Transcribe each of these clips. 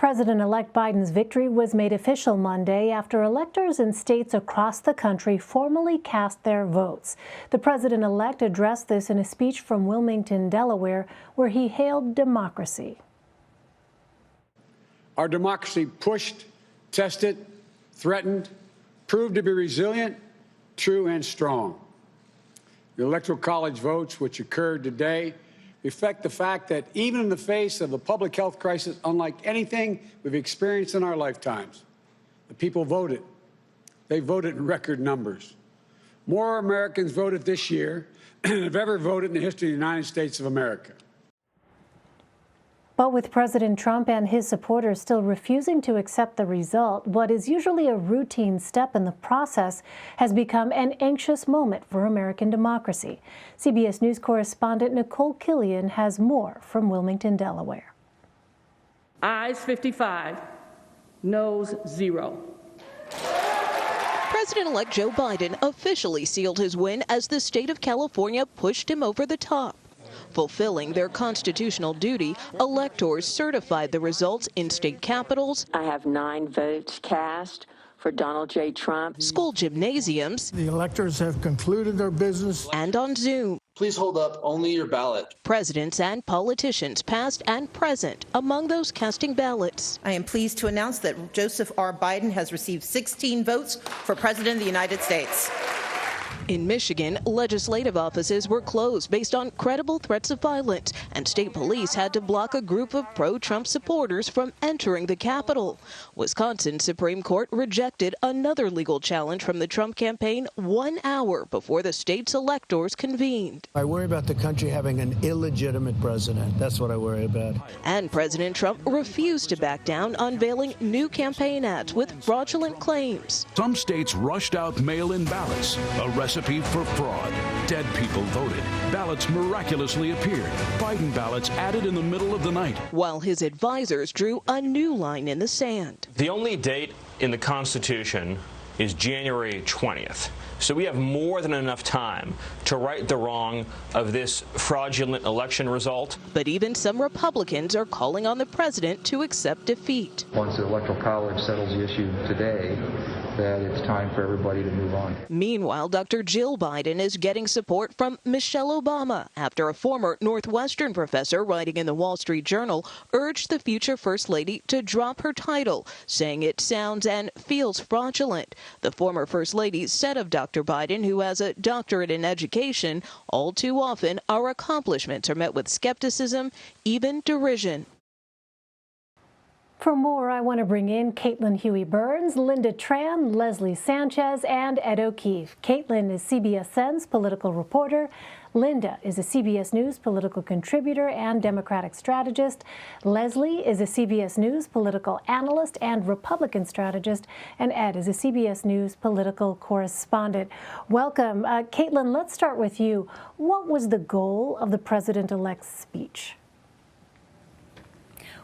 President-elect Biden's victory was made official Monday after electors in states across the country formally cast their votes. The president-elect addressed this in a speech from Wilmington, Delaware, where he hailed democracy. Our democracy pushed, tested, threatened, proved to be resilient, true, and strong. The Electoral College votes, which occurred today, reflect the fact that even in the face of a public health crisis unlike anything we've experienced in our lifetimes, the people voted. They voted in record numbers. More Americans voted this year than have ever voted in the history of the United States of America. But with President Trump and his supporters still refusing to accept the result, what is usually a routine step in the process has become an anxious moment for American democracy. CBS News correspondent Nicole Killian has more from Wilmington, Delaware. Ayes 55, noes 0. President-elect Joe Biden officially sealed his win as the state of California pushed him over the top. Fulfilling their constitutional duty, electors certified the results in state capitals. I have 9 votes cast for Donald J. Trump. School gymnasiums. The electors have concluded their business. And on Zoom. Please hold up only your ballot. Presidents and politicians, past and present, among those casting ballots. I am pleased to announce that Joseph R. Biden has received 16 votes for President of the United States. In Michigan, legislative offices were closed based on credible threats of violence, and state police had to block a group of pro-Trump supporters from entering the Capitol. Wisconsin Supreme Court rejected another legal challenge from the Trump campaign 1 hour before the state's electors convened. I worry about the country having an illegitimate president. That's what I worry about. And President Trump refused to back down, unveiling new campaign ads with fraudulent claims. Some states rushed out mail-in ballots, a recipe for fraud. Dead people voted. Ballots miraculously appeared. Biden ballots added in the middle of the night. While his advisors drew a new line in the sand. The only date in the Constitution is January 20th. So we have more than enough time to right the wrong of this fraudulent election result. But even some Republicans are calling on the president to accept defeat. Once the Electoral College settles the issue today, that it's time for everybody to move on. Meanwhile, Dr. Jill Biden is getting support from Michelle Obama after a former Northwestern professor writing in the Wall Street Journal urged the future First Lady to drop her title, saying it sounds and feels fraudulent. The former First Lady said of Dr. Biden, who has a doctorate in education, all too often our accomplishments are met with skepticism, even derision. For more, I want to bring in Caitlin Huey-Burns, Lynda Tran, Leslie Sanchez, and Ed O'Keefe. Caitlin is CBSN's political reporter. Lynda is a CBS News political contributor and Democratic strategist. Leslie is a CBS News political analyst and Republican strategist. And Ed is a CBS News political correspondent. Welcome. Caitlin, let's start with you. What was the goal of the president-elect's speech?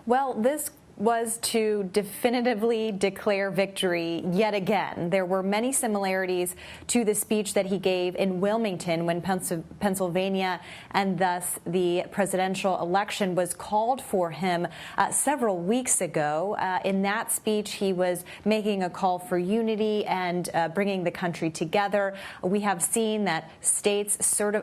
Well, this was to definitively declare victory yet again. There were many similarities to the speech that he gave in Wilmington when Pennsylvania and thus the presidential election was called for him several weeks ago. In that speech, he was making a call for unity and bringing the country together. We have seen that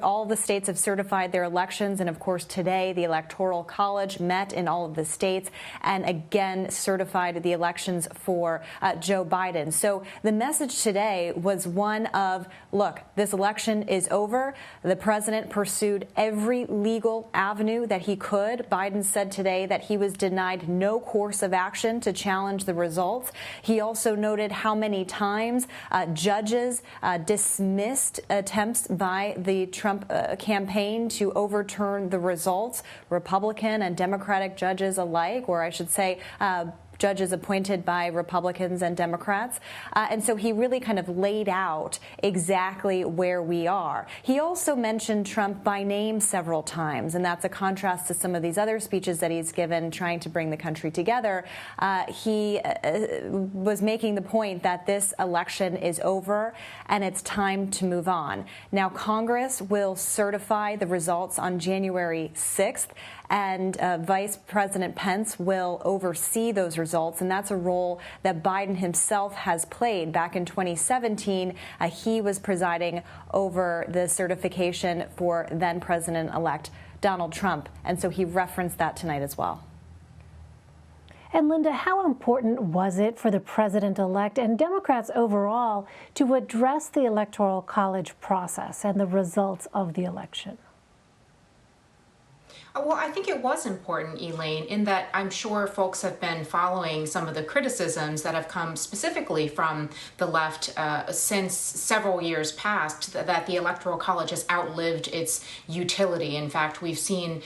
all the states have certified their elections, and of course today the Electoral College met in all of the states and again certified the elections for Joe Biden. So the message today was one of, look, this election is over. The president pursued every legal avenue that he could. Biden said today that he was denied no course of action to challenge the results. He also noted how many times judges dismissed attempts by the Trump campaign to overturn the results, Republican and Democratic judges alike, or I should say judges appointed by Republicans and Democrats. And so he really kind of laid out exactly where we are. He also mentioned Trump by name several times, and that's a contrast to some of these other speeches that he's given trying to bring the country together. He was making the point that this election is over and it's time to move on. Now, Congress will certify the results on January 6th, and Vice President Pence will oversee those results. results, and that's a role that Biden himself has played. Back in 2017, he was presiding over the certification for then President-elect Donald Trump, and so he referenced that tonight as well. And Lynda, how important was it for the president-elect and Democrats overall to address the Electoral College process and the results of the election? Well, I think it was important, Elaine, in that I'm sure folks have been following some of the criticisms that have come specifically from the left since several years past, that the Electoral College has outlived its utility. In fact, we've seen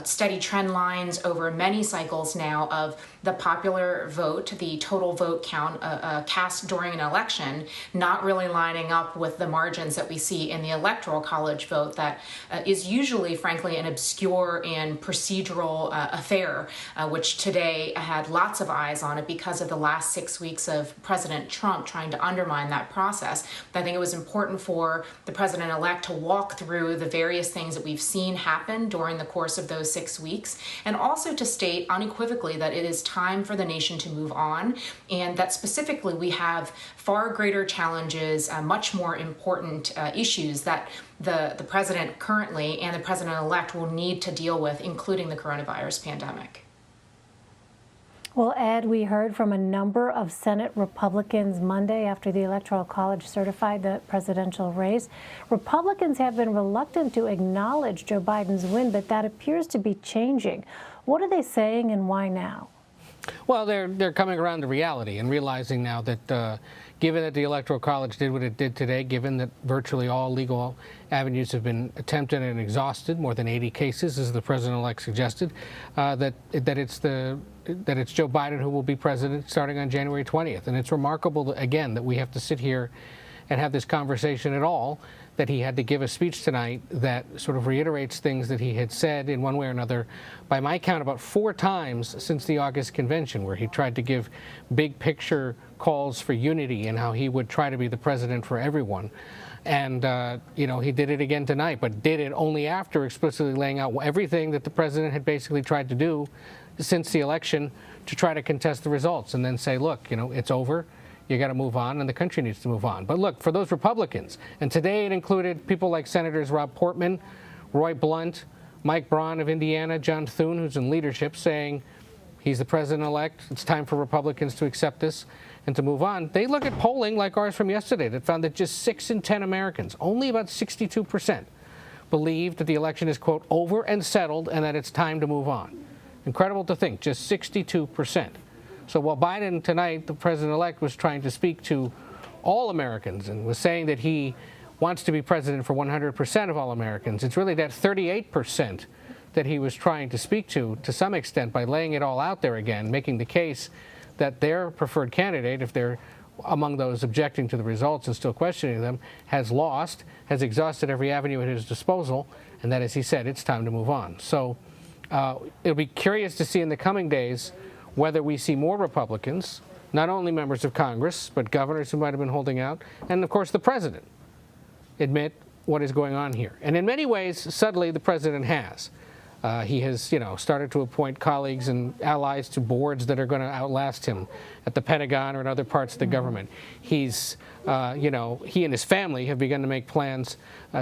steady trend lines over many cycles now of the popular vote, the total vote count cast during an election, not really lining up with the margins that we see in the Electoral College vote that is usually, frankly, an obscure and procedural affair, which today had lots of eyes on it because of the last 6 weeks of President Trump trying to undermine that process. But I think it was important for the president-elect to walk through the various things that we've seen happen during the course of those 6 weeks, and also to state unequivocally that it is time for the nation to move on, and that specifically we have far greater challenges, much more important issues that the president currently and the president-elect will need to deal with, including the coronavirus pandemic. Well, Ed, we heard from a number of Senate Republicans Monday after the Electoral College certified the presidential race. Republicans have been reluctant to acknowledge Joe Biden's win, but that appears to be changing. What are they saying and why now? Well, they're coming around to reality and realizing now that given that the Electoral College did what it did today, given that virtually all legal avenues have been attempted and exhausted, more than 80 cases, as the president-elect suggested, that it's Joe Biden who will be president starting on January 20th. And it's remarkable, again, that we have to sit here and have this conversation at all, that he had to give a speech tonight that sort of reiterates things that he had said in one way or another, by my count, about 4 times since the August convention, where he tried to give big picture calls for unity and how he would try to be the president for everyone. And, you know, he did it again tonight, but did it only after explicitly laying out everything that the president had basically tried to do since the election to try to contest the results, and then say, look, you know, it's over. You got to move on, and the country needs to move on. But look, for those Republicans, and today it included people like Senators Rob Portman, Roy Blunt, Mike Braun of Indiana, John Thune, who's in leadership, saying he's the president-elect. It's time for Republicans to accept this and to move on. They look at polling like ours from yesterday that found that just 6 in 10 Americans, only about 62%, believe that the election is, quote, over and settled and that it's time to move on. Incredible to think, just 62%. So while Biden tonight, the president-elect, was trying to speak to all Americans and was saying that he wants to be president for 100% of all Americans, it's really that 38% that he was trying to speak to some extent, by laying it all out there again, making the case that their preferred candidate, if they're among those objecting to the results and still questioning them, has lost, has exhausted every avenue at his disposal, and that, as he said, it's time to move on. So it'll be curious to see in the coming days whether we see more Republicans, not only members of Congress, but governors who might have been holding out, and of course the president, admit what is going on here. And in many ways, suddenly the president has. He has, you know, started to appoint colleagues and allies to boards that are going to outlast him at the Pentagon or in other parts of the government. He's, you know, he and his family have begun to make plans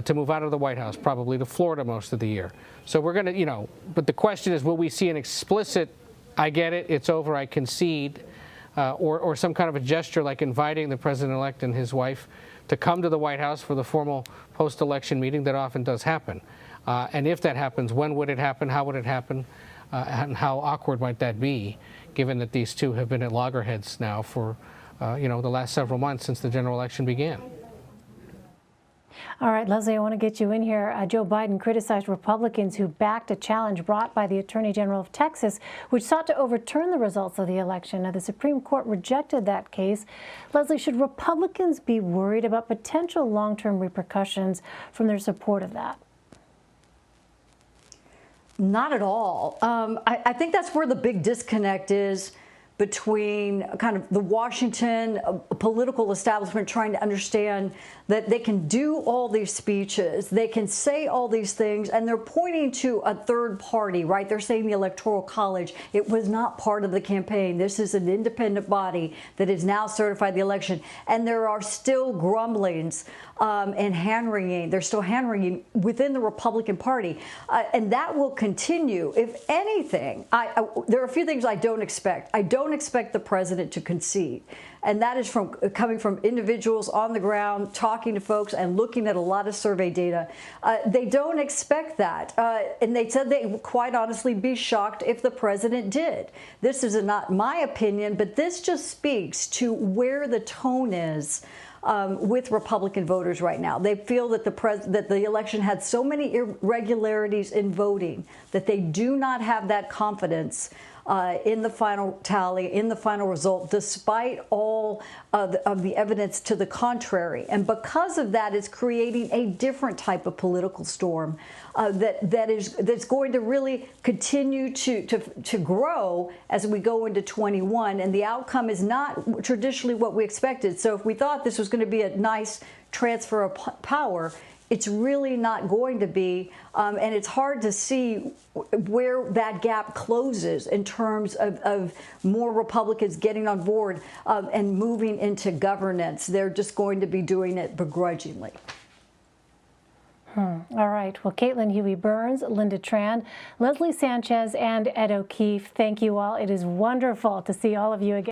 to move out of the White House, probably to Florida most of the year. So we're going to, you know, but the question is, will we see an explicit, I get it, it's over, I concede, or some kind of a gesture like inviting the president-elect and his wife to come to the White House for the formal post-election meeting that often does happen. And if that happens, when would it happen? How would it happen? And how awkward might that be, given that these two have been at loggerheads now for, you know, the last several months since the general election began? All right, Leslie, I want to get you in here. Joe Biden criticized Republicans who backed a challenge brought by the Attorney General of Texas, which sought to overturn the results of the election. Now, the Supreme Court rejected that case. Leslie, should Republicans be worried about potential long-term repercussions from their support of that? Not at all. I think that's where the big disconnect is between kind of the Washington political establishment trying to understand that they can do all these speeches, they can say all these things, and they're pointing to a third party, right? They're saying the Electoral College. It was not part of the campaign. This is an independent body that has now certified the election. And there are still grumblings and hand-wringing. There's still hand-wringing within the Republican Party. And that will continue. If anything, there are a few things I don't expect. I don't expect the president to concede. And that is coming from individuals on the ground, talking to folks and looking at a lot of survey data. They don't expect that. And they said they would quite honestly be shocked if the president did. This is not my opinion, but this just speaks to where the tone is with Republican voters right now. They feel that the election had so many irregularities in voting that they do not have that confidence in the final tally, in the final result, despite all of the evidence to the contrary. And because of that, it's creating a different type of political storm that's going to really continue to grow as we go into 21. And the outcome is not traditionally what we expected. So if we thought this was going to be a nice transfer of power, it's really not going to be, and it's hard to see where that gap closes in terms of more Republicans getting on board and moving into governance. They're just going to be doing it begrudgingly. All right. Well, Caitlin Huey-Burns, Lynda Tran, Leslie Sanchez, and Ed O'Keefe, thank you all. It is wonderful to see all of you again.